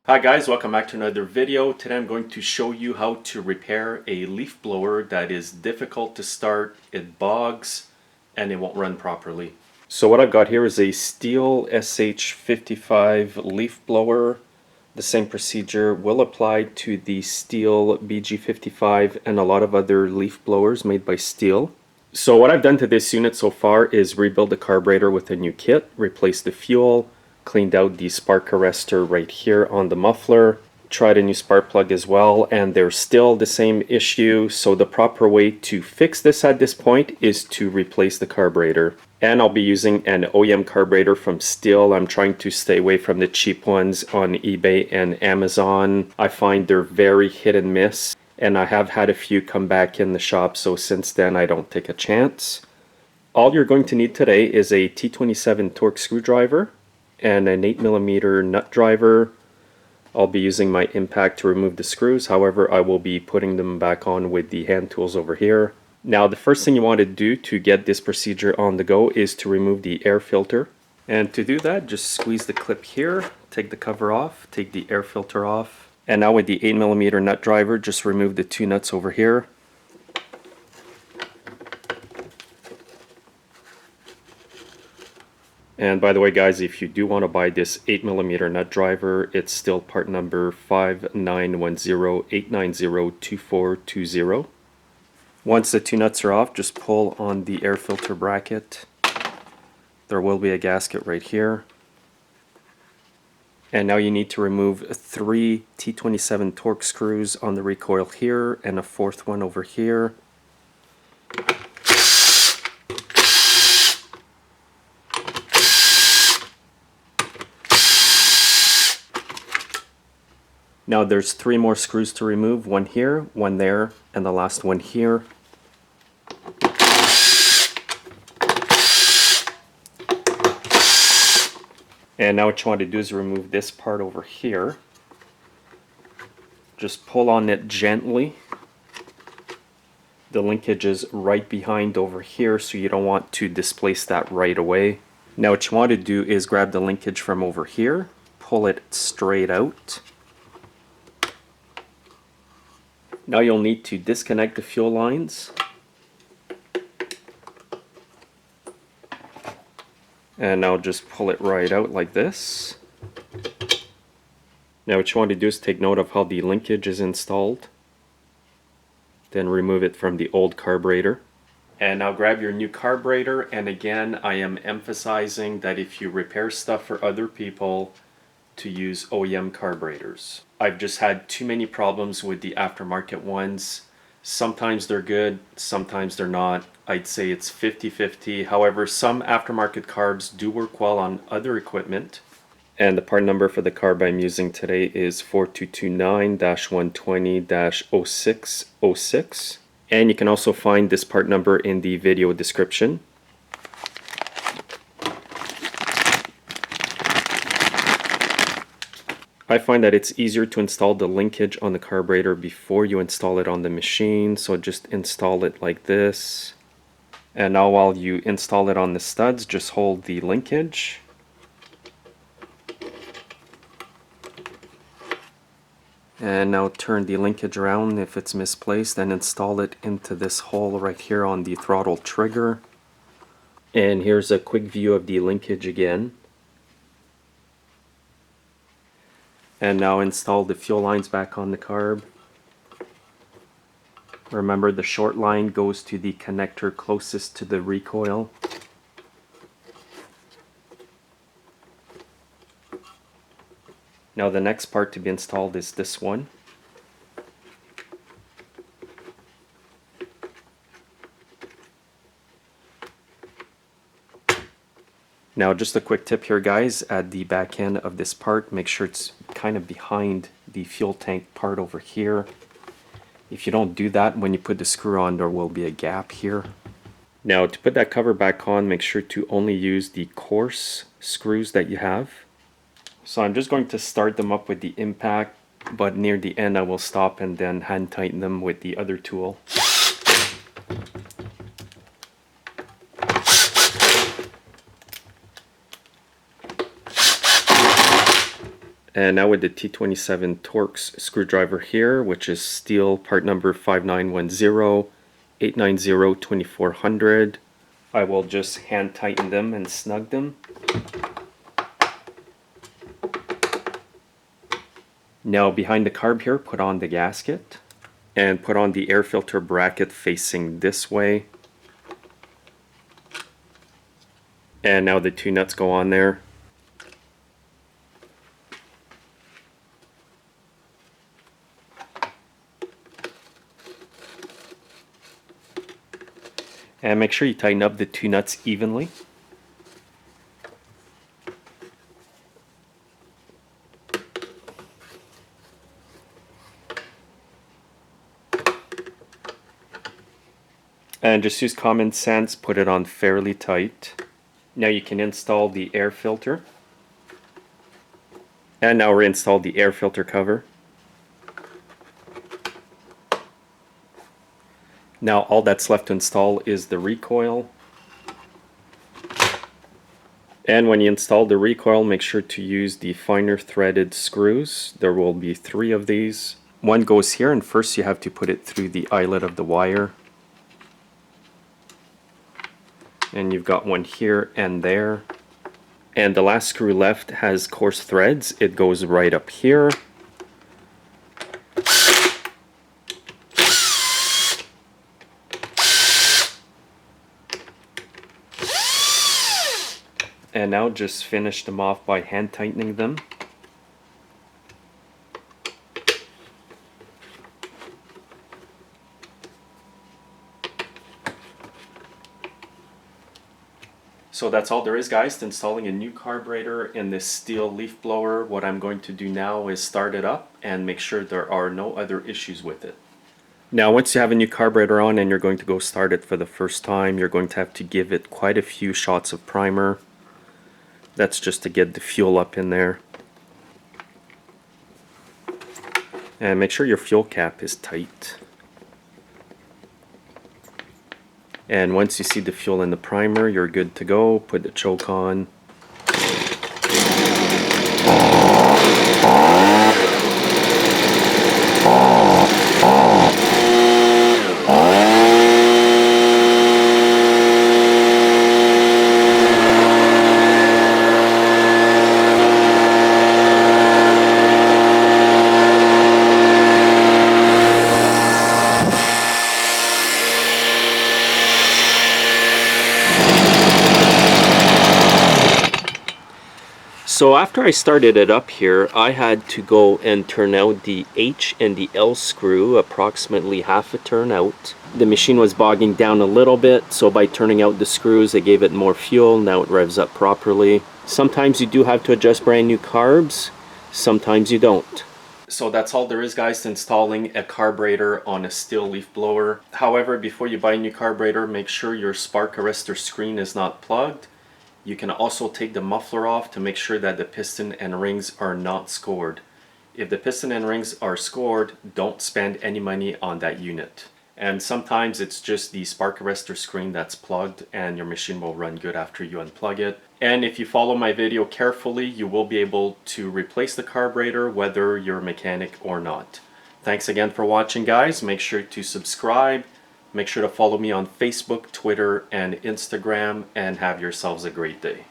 Hi guys, welcome back to another video. Today I'm going to show you how to repair a leaf blower that is difficult to start, it bogs, and it won't run properly. So what I've got here is a Stihl SH55 leaf blower. The same procedure will apply to the Stihl BG55 and a lot of other leaf blowers made by Stihl. So what I've done to this unit so far is rebuild the carburetor with a new kit, replace the fuel, cleaned out the spark arrestor right here on the muffler, tried a new spark plug as well, and there's still the same issue. So the proper way to fix this at this point is to replace the carburetor. And I'll be using an OEM carburetor from Stihl. I'm trying to stay away from the cheap ones on eBay and Amazon. I find they're very hit and miss, and I have had a few come back in the shop, so since then I don't take a chance. All you're going to need today is a T27 torque screwdriver and an 8mm nut driver. I'll be using my impact to remove the screws, however I will be putting them back on with the hand tools over here. Now the first thing you want to do to get this procedure on the go is to remove the air filter. And to do that, just squeeze the clip here, take the cover off, take the air filter off. And now with the 8mm nut driver, just remove the two nuts over here. And by the way guys, if you do want to buy this 8mm nut driver, it's still part number 5910-890-2420. Once the two nuts are off, just pull on the air filter bracket. There will be a gasket right here. And now you need to remove 3 T27 torque screws on the recoil here and a fourth one over here. Now there's 3 more screws to remove, one here, one there, and the last one here. And now what you want to do is remove this part over here. Just pull on it gently. The linkage is right behind over here, so you don't want to displace that right away. Now what you want to do is grab the linkage from over here, pull it straight out. Now you'll need to disconnect the fuel lines. And now just pull it right out like this. Now what you want to do is take note of how the linkage is installed. Then remove it from the old carburetor. And now grab your new carburetor, and again I am emphasizing that if you repair stuff for other people, to use OEM carburetors. I've just had too many problems with the aftermarket ones. Sometimes they're good, sometimes they're not. I'd say it's 50-50. However, some aftermarket carbs do work well on other equipment. And the part number for the carb I'm using today is 4229-120-0606. And you can also find this part number in the video description. I find that it's easier to install the linkage on the carburetor before you install it on the machine, so just install it like this. And now while you install it on the studs, just hold the linkage. And now turn the linkage around if it's misplaced and install it into this hole right here on the throttle trigger. And here's a quick view of the linkage again. And now install the fuel lines back on the carb. Remember, the short line goes to the connector closest to the recoil. Now the next part to be installed is this one. Now just a quick tip here guys, at the back end of this part, make sure it's kind of behind the fuel tank part over here. If you don't do that, when you put the screw on, there will be a gap here. Now to put that cover back on, make sure to only use the coarse screws that you have. So I'm just going to start them up with the impact, but near the end I will stop and then hand tighten them with the other tool. And now with the T27 Torx screwdriver here, which is Stihl part number 5910-890-2400, I will just hand tighten them and snug them. Now behind the carb here, put on the gasket and put on the air filter bracket facing this way. And now the two nuts go on there. And make sure you tighten up the two nuts evenly. And just use common sense, put it on fairly tight. Now you can install the air filter. And now we're installed the air filter cover. Now all that's left to install is the recoil. And when you install the recoil, make sure to use the finer threaded screws. There will be 3 of these. One goes here, and first you have to put it through the eyelet of the wire. And you've got one here and there. And the last screw left has coarse threads. It goes right up here. And now just finish them off by hand tightening them. So that's all there is, guys, to installing a new carburetor in this Stihl leaf blower. What I'm going to do now is start it up and make sure there are no other issues with it. Now once you have a new carburetor on and you're going to go start it for the first time, you're going to have to give it quite a few shots of primer. That's just to get the fuel up in there. And make sure your fuel cap is tight. And once you see the fuel in the primer, you're good to go. Put the choke on. So after I started it up here, I had to go and turn out the H and the L screw approximately half a turn out. The machine was bogging down a little bit, so by turning out the screws, I gave it more fuel. Now it revs up properly. Sometimes you do have to adjust brand new carbs, sometimes you don't. So that's all there is, guys, to installing a carburetor on a Stihl leaf blower. However, before you buy a new carburetor, make sure your spark arrestor screen is not plugged. You can also take the muffler off to make sure that the piston and rings are not scored. If the piston and rings are scored, don't spend any money on that unit. And sometimes it's just the spark arrestor screen that's plugged and your machine will run good after you unplug it. And if you follow my video carefully, you will be able to replace the carburetor whether you're a mechanic or not. Thanks again for watching, guys. Make sure to subscribe. Make sure to follow me on Facebook, Twitter, and Instagram, and have yourselves a great day.